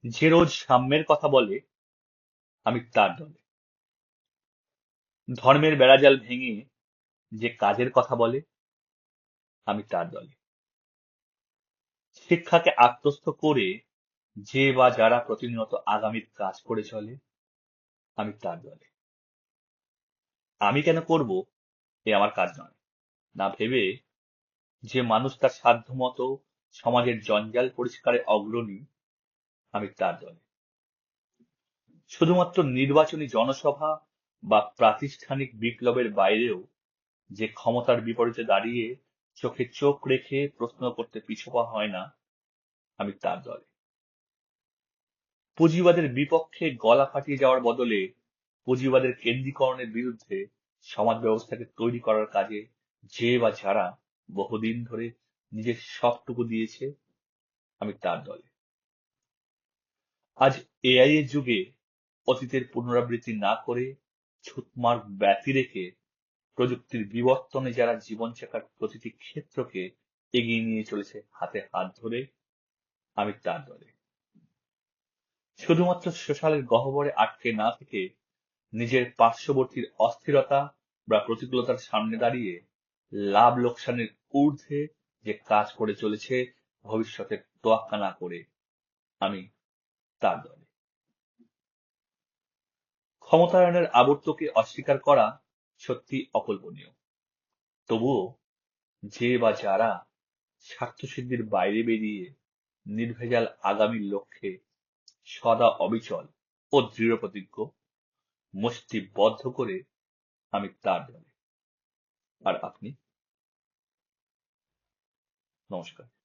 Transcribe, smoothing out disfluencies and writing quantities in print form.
যে রোজ সাম্যের কথা বলে আমি তার দলে। ধর্মের বেড়াজাল ভেঙে যে কাজের কথা বলে আমি তার দলে। শিক্ষাকে আত্মস্থ করে যে বা যারা প্রতিনিয়ত আগামীর কাজ করে চলে আমি তার দলে। আমি কেন করব এ আমার কাজ নয়, না ভেবে যে মানুষ তার সাধ্যমতো সমাজের জঞ্জাল পরিষ্কারে অগ্রণী আমি তার দলে। শুধুমাত্র নির্বাচনী জনসভা বা প্রাতিষ্ঠানিক বিপ্লবের বাইরেও যে ক্ষমতার বিপরীতে দাঁড়িয়ে চোখে চোখ রেখে প্রশ্ন করতে পিছপা হয় না আমি তার দলে। পুঁজিবাদের বিপক্ষে গলা ফাটিয়ে যাওয়ার বদলে পুঁজিবাদের কেন্দ্রীকরণের বিরুদ্ধে সমাজ ব্যবস্থাকে তৈরি করার কাজে যে বা যারা বহুদিন ধরে নিজের সবটুকু দিয়েছে আমি তার দলে। আজ এআই এর যুগে অতীতের পুনরাবৃত্তি না করে ছুঁতমার ব্যতি রেখে প্রযুক্তির বিবর্তনে যারা জীবন শেখার প্রতিটি ক্ষেত্রকে এগিয়ে নিয়ে চলেছে হাতে হাত ধরে আমি তার দলে। শুধুমাত্র সোশ্যালের গহ্বরে আটকে না থেকে নিজের পার্শ্ববর্তীর অস্থিরতা বা প্রতিকূলতার সামনে দাঁড়িয়ে লাভ লোকসানের ঊর্ধ্বে যে কাজ করে চলেছে ভবিষ্যতের তোয়াক্কা না করে আমি তার দলে। ক্ষমতায়নের আবর্তকে অস্বীকার করা সত্যি অকল্পনীয়, তবুও যে বা যারা স্বার্থসিদ্ধির বাইরে বেরিয়ে নির্ভেজাল আগামীর লক্ষ্যে সদা অবিচল ও দৃঢ়প্রতিজ্ঞ, মুষ্টিবদ্ধ করে আমি তার দলে। আর আপনি? নমস্কার।